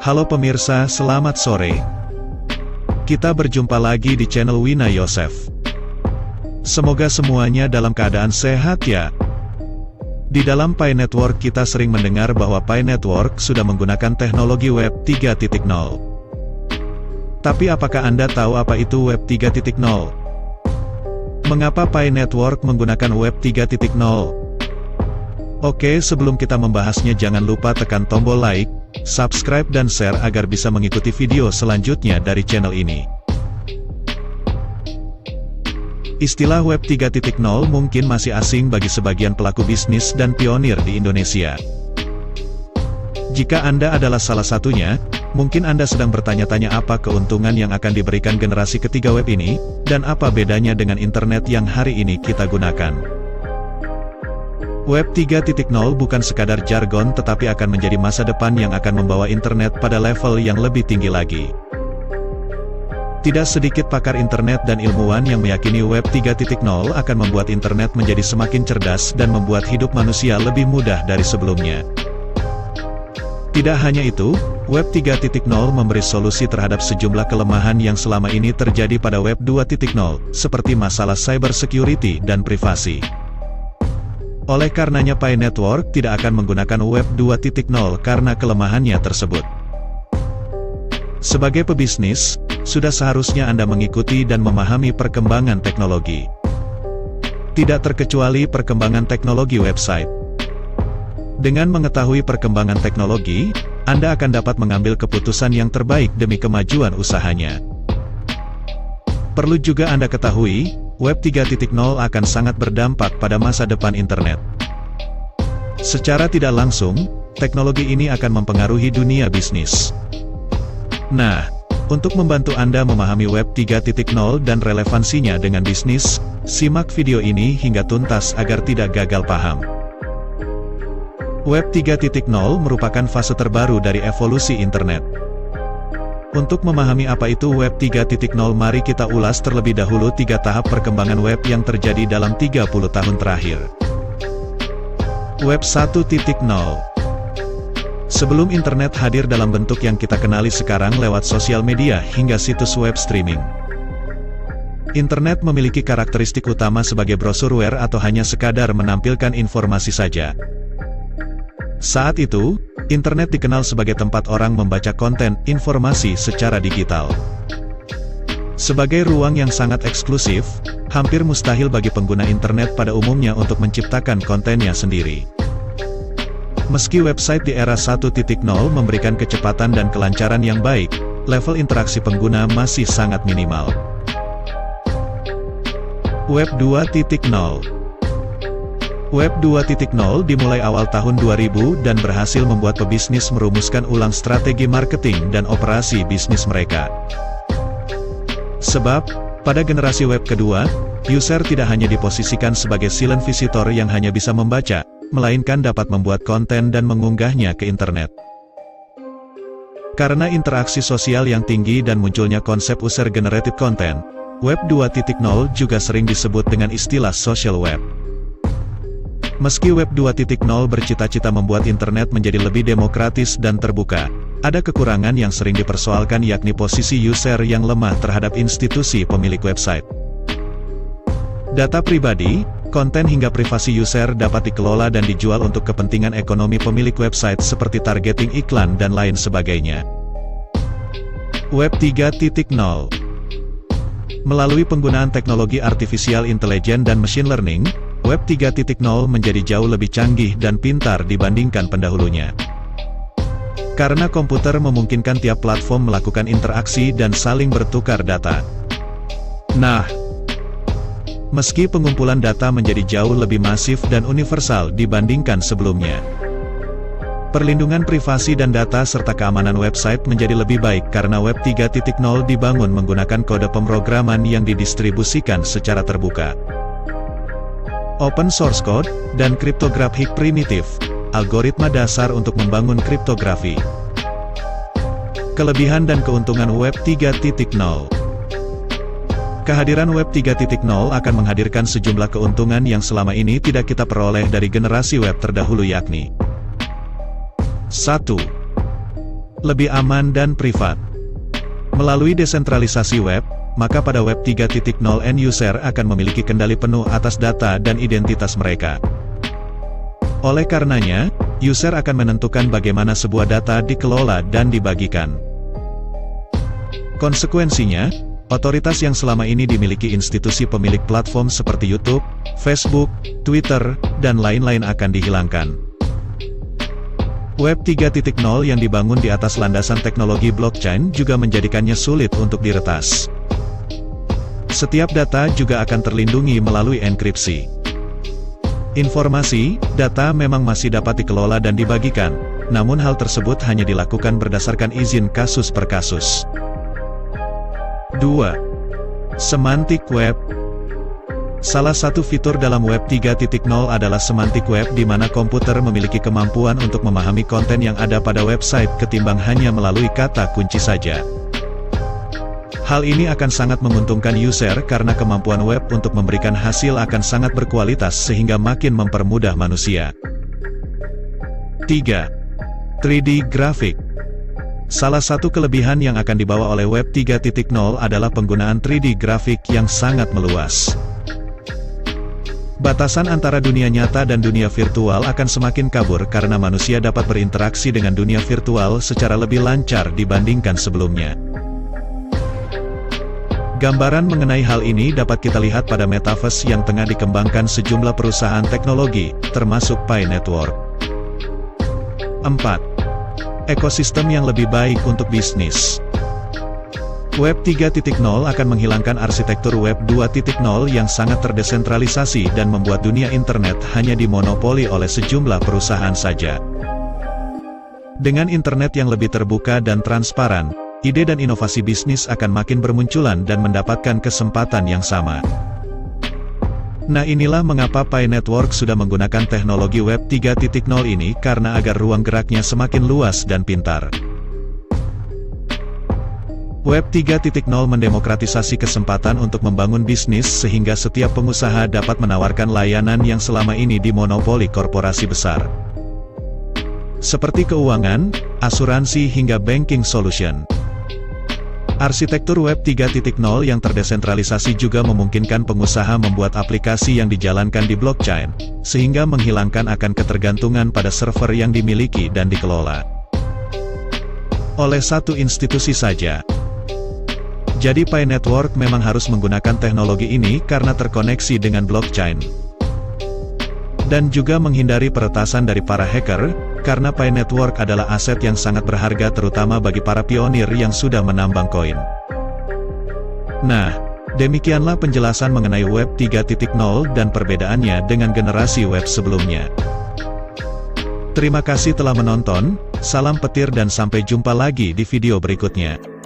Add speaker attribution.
Speaker 1: Halo pemirsa, selamat sore. Kita berjumpa lagi di channel Wina Yosef. Semoga semuanya dalam keadaan sehat ya. Di dalam Pi Network kita sering mendengar bahwa Pi Network sudah menggunakan teknologi Web 3.0. Tapi apakah Anda tahu apa itu Web 3.0? Mengapa Pi Network menggunakan Web 3.0? Oke, sebelum kita membahasnya jangan lupa tekan tombol like, subscribe dan share agar bisa mengikuti video selanjutnya dari channel ini. Istilah Web 3.0 mungkin masih asing bagi sebagian pelaku bisnis dan pionir di Indonesia. Jika Anda adalah salah satunya, mungkin Anda sedang bertanya-tanya apa keuntungan yang akan diberikan generasi ketiga web ini, dan apa bedanya dengan internet yang hari ini kita gunakan. Web 3.0 bukan sekadar jargon tetapi akan menjadi masa depan yang akan membawa internet pada level yang lebih tinggi lagi. Tidak sedikit pakar internet dan ilmuwan yang meyakini Web 3.0 akan membuat internet menjadi semakin cerdas dan membuat hidup manusia lebih mudah dari sebelumnya. Tidak hanya itu, Web 3.0 memberi solusi terhadap sejumlah kelemahan yang selama ini terjadi pada Web 2.0, seperti masalah cyber security dan privasi. Oleh karenanya Pi Network tidak akan menggunakan Web 2.0 karena kelemahannya tersebut. Sebagai pebisnis, sudah seharusnya Anda mengikuti dan memahami perkembangan teknologi. Tidak terkecuali perkembangan teknologi website. Dengan mengetahui perkembangan teknologi, Anda akan dapat mengambil keputusan yang terbaik demi kemajuan usahanya. Perlu juga Anda ketahui, Web 3.0 akan sangat berdampak pada masa depan internet. Secara tidak langsung, teknologi ini akan mempengaruhi dunia bisnis. Nah, untuk membantu Anda memahami Web 3.0 dan relevansinya dengan bisnis, simak video ini hingga tuntas agar tidak gagal paham. Web 3.0 merupakan fase terbaru dari evolusi internet. Untuk memahami apa itu Web 3.0, mari kita ulas terlebih dahulu 3 tahap perkembangan web yang terjadi dalam 30 tahun terakhir. Web 1.0. Sebelum internet hadir dalam bentuk yang kita kenali sekarang lewat sosial media hingga situs web streaming, internet memiliki karakteristik utama sebagai brosurware atau hanya sekadar menampilkan informasi saja. Saat itu, internet dikenal sebagai tempat orang membaca konten, informasi secara digital. Sebagai ruang yang sangat eksklusif, hampir mustahil bagi pengguna internet pada umumnya untuk menciptakan kontennya sendiri. Meski website di era 1.0 memberikan kecepatan dan kelancaran yang baik, level interaksi pengguna masih sangat minimal. Web 2.0. Web 2.0 dimulai awal tahun 2000 dan berhasil membuat pebisnis merumuskan ulang strategi marketing dan operasi bisnis mereka. Sebab, pada generasi web kedua, user tidak hanya diposisikan sebagai silent visitor yang hanya bisa membaca, melainkan dapat membuat konten dan mengunggahnya ke internet. Karena interaksi sosial yang tinggi dan munculnya konsep user-generated content, Web 2.0 juga sering disebut dengan istilah social web. Meski Web 2.0 bercita-cita membuat internet menjadi lebih demokratis dan terbuka, ada kekurangan yang sering dipersoalkan yakni posisi user yang lemah terhadap institusi pemilik website. Data pribadi, konten hingga privasi user dapat dikelola dan dijual untuk kepentingan ekonomi pemilik website seperti targeting iklan dan lain sebagainya. Web 3.0. Melalui penggunaan teknologi artificial intelligence dan machine learning, Web 3.0 menjadi jauh lebih canggih dan pintar dibandingkan pendahulunya. Karena komputer memungkinkan tiap platform melakukan interaksi dan saling bertukar data. Nah, meski pengumpulan data menjadi jauh lebih masif dan universal dibandingkan sebelumnya, perlindungan privasi dan data serta keamanan website menjadi lebih baik karena Web 3.0 dibangun menggunakan kode pemrograman yang didistribusikan secara terbuka. Open source code, dan kriptografik primitif, algoritma dasar untuk membangun kriptografi. Kelebihan dan keuntungan Web 3.0. Kehadiran Web 3.0 akan menghadirkan sejumlah keuntungan yang selama ini tidak kita peroleh dari generasi web terdahulu yakni 1. lebih aman dan privat. Melalui desentralisasi web, maka pada Web 3.0 end user akan memiliki kendali penuh atas data dan identitas mereka. Oleh karenanya, user akan menentukan bagaimana sebuah data dikelola dan dibagikan. Konsekuensinya, otoritas yang selama ini dimiliki institusi pemilik platform seperti YouTube, Facebook, Twitter, dan lain-lain akan dihilangkan. Web 3.0 yang dibangun di atas landasan teknologi blockchain juga menjadikannya sulit untuk diretas. Setiap data juga akan terlindungi melalui enkripsi. Informasi, data memang masih dapat dikelola dan dibagikan, namun hal tersebut hanya dilakukan berdasarkan izin kasus per kasus. 2. Semantik web. Salah satu fitur dalam Web 3.0 adalah semantik web di mana komputer memiliki kemampuan untuk memahami konten yang ada pada website ketimbang hanya melalui kata kunci saja. Hal ini akan sangat menguntungkan user karena kemampuan web untuk memberikan hasil akan sangat berkualitas sehingga makin mempermudah manusia. 3. 3D grafik. Salah satu kelebihan yang akan dibawa oleh Web 3.0 adalah penggunaan 3D grafik yang sangat meluas. Batasan antara dunia nyata dan dunia virtual akan semakin kabur karena manusia dapat berinteraksi dengan dunia virtual secara lebih lancar dibandingkan sebelumnya. Gambaran mengenai hal ini dapat kita lihat pada metaverse yang tengah dikembangkan sejumlah perusahaan teknologi, termasuk Pi Network. 4. Ekosistem yang lebih baik untuk bisnis. Web 3.0 akan menghilangkan arsitektur Web 2.0 yang sangat terdesentralisasi dan membuat dunia internet hanya dimonopoli oleh sejumlah perusahaan saja. Dengan internet yang lebih terbuka dan transparan, ide dan inovasi bisnis akan makin bermunculan dan mendapatkan kesempatan yang sama. Nah, inilah mengapa Pi Network sudah menggunakan teknologi Web 3.0 ini karena agar ruang geraknya semakin luas dan pintar. Web 3.0 mendemokratisasi kesempatan untuk membangun bisnis sehingga setiap pengusaha dapat menawarkan layanan yang selama ini dimonopoli korporasi besar. Seperti keuangan, asuransi hingga banking solution. Arsitektur Web 3.0 yang terdesentralisasi juga memungkinkan pengusaha membuat aplikasi yang dijalankan di blockchain, sehingga menghilangkan akan ketergantungan pada server yang dimiliki dan dikelola oleh satu institusi saja. Jadi Pi Network memang harus menggunakan teknologi ini karena terkoneksi dengan blockchain. Dan juga menghindari peretasan dari para hacker, karena Pi Network adalah aset yang sangat berharga terutama bagi para pionir yang sudah menambang koin. Nah, demikianlah penjelasan mengenai Web 3.0 dan perbedaannya dengan generasi web sebelumnya. Terima kasih telah menonton, salam petir dan sampai jumpa lagi di video berikutnya.